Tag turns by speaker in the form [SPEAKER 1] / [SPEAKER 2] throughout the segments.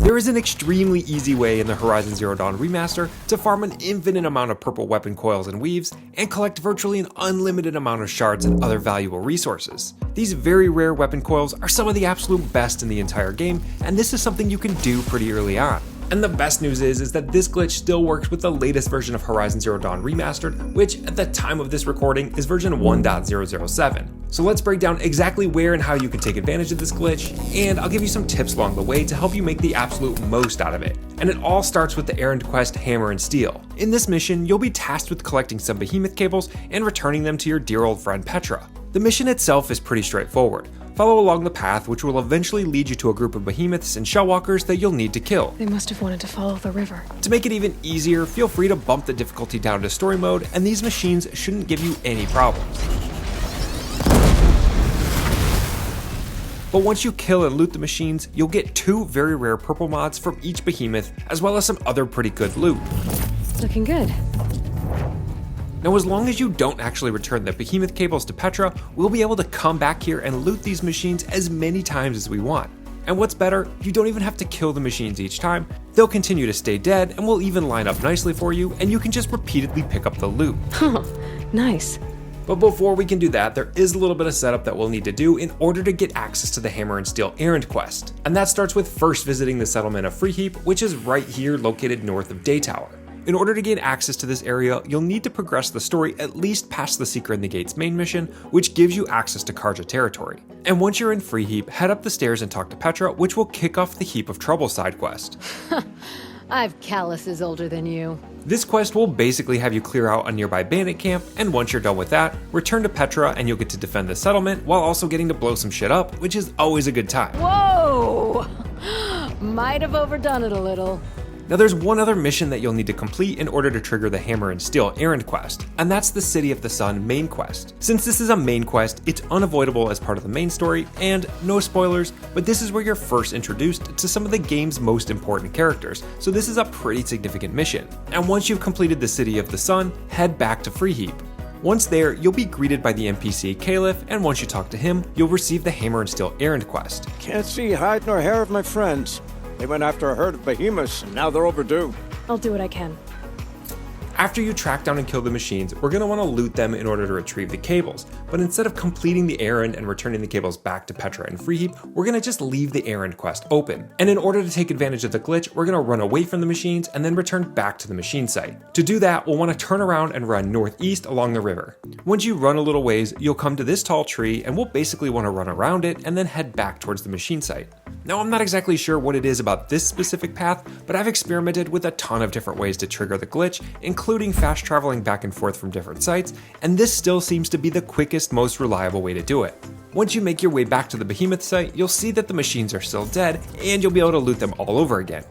[SPEAKER 1] There is an extremely easy way in the Horizon Zero Dawn Remaster to farm an infinite amount of purple weapon coils and weaves, and collect virtually an unlimited amount of shards and other valuable resources. These very rare weapon coils are some of the absolute best in the entire game, and this is something you can do pretty early on. And the best news is that this glitch still works with the latest version of Horizon Zero Dawn Remastered, which at the time of this recording is version 1.007. So let's break down exactly where and how you can take advantage of this glitch, and I'll give you some tips along the way to help you make the absolute most out of it. And it all starts with the errand quest Hammer and Steel. In this mission, you'll be tasked with collecting some behemoth cables and returning them to your dear old friend Petra. The mission itself is pretty straightforward. Follow along the path, which will eventually lead you to a group of behemoths and shellwalkers that you'll need to kill.
[SPEAKER 2] They must have wanted to follow the river.
[SPEAKER 1] To make it even easier, feel free to bump the difficulty down to story mode, and these machines shouldn't give you any problems. But once you kill and loot the machines, you'll get 2 very rare purple mods from each behemoth, as well as some other pretty good loot.
[SPEAKER 2] Looking good.
[SPEAKER 1] Now, as long as you don't actually return the behemoth cables to Petra, we'll be able to come back here and loot these machines as many times as we want. And what's better, you don't even have to kill the machines each time. They'll continue to stay dead and will even line up nicely for you, and you can just repeatedly pick up the loot.
[SPEAKER 2] Huh, nice.
[SPEAKER 1] But before we can do that, there is a little bit of setup that we'll need to do in order to get access to the Hammer and Steel errand quest. And that starts with first visiting the settlement of Heap, which is right here located north of Daytower. In order to gain access to this area, you'll need to progress the story at least past the Secret in the Gates main mission, which gives you access to Karja territory. And once you're in Heap, head up the stairs and talk to Petra, which will kick off the Heap of Trouble side quest.
[SPEAKER 3] I've calluses older than you.
[SPEAKER 1] This quest will basically have you clear out a nearby bandit camp, and once you're done with that, return to Petra and you'll get to defend the settlement while also getting to blow some shit up, which is always a good time.
[SPEAKER 3] Whoa! Might have overdone it a little.
[SPEAKER 1] Now there's one other mission that you'll need to complete in order to trigger the Hammer and Steel errand quest, and that's the City of the Sun main quest. Since this is a main quest, it's unavoidable as part of the main story, and no spoilers, but this is where you're first introduced to some of the game's most important characters, so this is a pretty significant mission. And once you've completed the City of the Sun, head back to Heap. Once there, you'll be greeted by the NPC Caliph, and once you talk to him, you'll receive the Hammer and Steel errand quest.
[SPEAKER 4] Can't see hide nor hair of my friends. They went after a herd of behemoths, and now they're overdue.
[SPEAKER 2] I'll do what I can.
[SPEAKER 1] After you track down and kill the machines, we're going to want to loot them in order to retrieve the cables, but instead of completing the errand and returning the cables back to Petra and Heap, we're going to just leave the errand quest open. And in order to take advantage of the glitch, we're going to run away from the machines and then return back to the machine site. To do that, we'll want to turn around and run northeast along the river. Once you run a little ways, you'll come to this tall tree, and we'll basically want to run around it and then head back towards the machine site. Now, I'm not exactly sure what it is about this specific path, but I've experimented with a ton of different ways to trigger the glitch, including fast traveling back and forth from different sites, and this still seems to be the quickest, most reliable way to do it. Once you make your way back to the behemoth site, you'll see that the machines are still dead, and you'll be able to loot them all over again.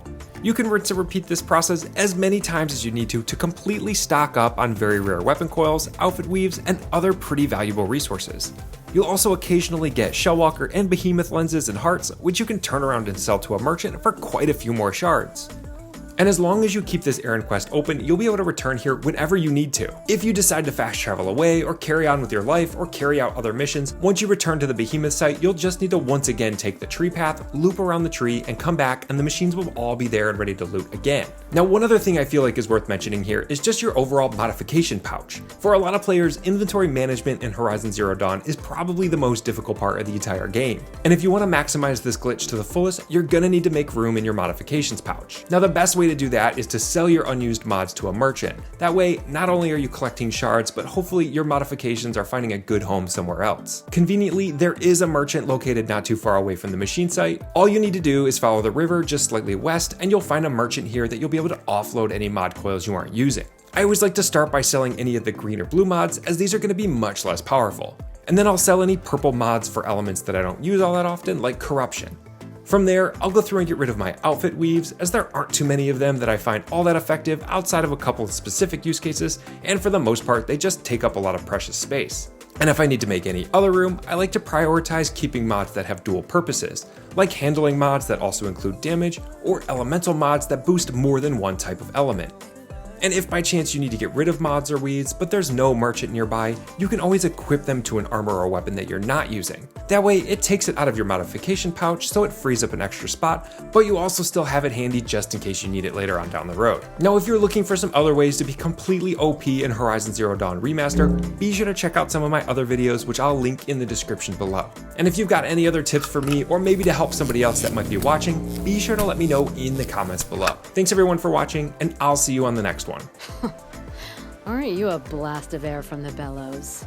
[SPEAKER 1] You can rinse and repeat this process as many times as you need to completely stock up on very rare weapon coils, outfit weaves, and other pretty valuable resources. You'll also occasionally get Shellwalker and Behemoth lenses and hearts, which you can turn around and sell to a merchant for quite a few more shards. And as long as you keep this errand quest open, you'll be able to return here whenever you need to. If you decide to fast travel away, or carry on with your life, or carry out other missions, once you return to the Behemoth site, you'll just need to once again take the tree path, loop around the tree, and come back, and the machines will all be there and ready to loot again. Now, one other thing I feel like is worth mentioning here is just your overall modification pouch. For a lot of players, inventory management in Horizon Zero Dawn is probably the most difficult part of the entire game. And if you want to maximize this glitch to the fullest, you're gonna need to make room in your modifications pouch. Now, the best way to do that is to sell your unused mods to a merchant. That way, not only are you collecting shards, but hopefully your modifications are finding a good home somewhere else. Conveniently, there is a merchant located not too far away from the machine site. All you need to do is follow the river just slightly west, and you'll find a merchant here that you'll be able to offload any mod coils you aren't using. I always like to start by selling any of the green or blue mods, as these are going to be much less powerful. And then I'll sell any purple mods for elements that I don't use all that often, like corruption. From there, I'll go through and get rid of my outfit weaves, as there aren't too many of them that I find all that effective outside of a couple of specific use cases, and for the most part, they just take up a lot of precious space. And if I need to make any other room, I like to prioritize keeping mods that have dual purposes, like handling mods that also include damage, or elemental mods that boost more than one type of element. And if by chance you need to get rid of mods or weeds, but there's no merchant nearby, you can always equip them to an armor or weapon that you're not using. That way, it takes it out of your modification pouch, so it frees up an extra spot, but you also still have it handy just in case you need it later on down the road. Now, if you're looking for some other ways to be completely OP in Horizon Zero Dawn Remaster, be sure to check out some of my other videos, which I'll link in the description below. And if you've got any other tips for me, or maybe to help somebody else that might be watching, be sure to let me know in the comments below. Thanks everyone for watching, and I'll see you on the next one.
[SPEAKER 3] Aren't you a blast of air from the bellows?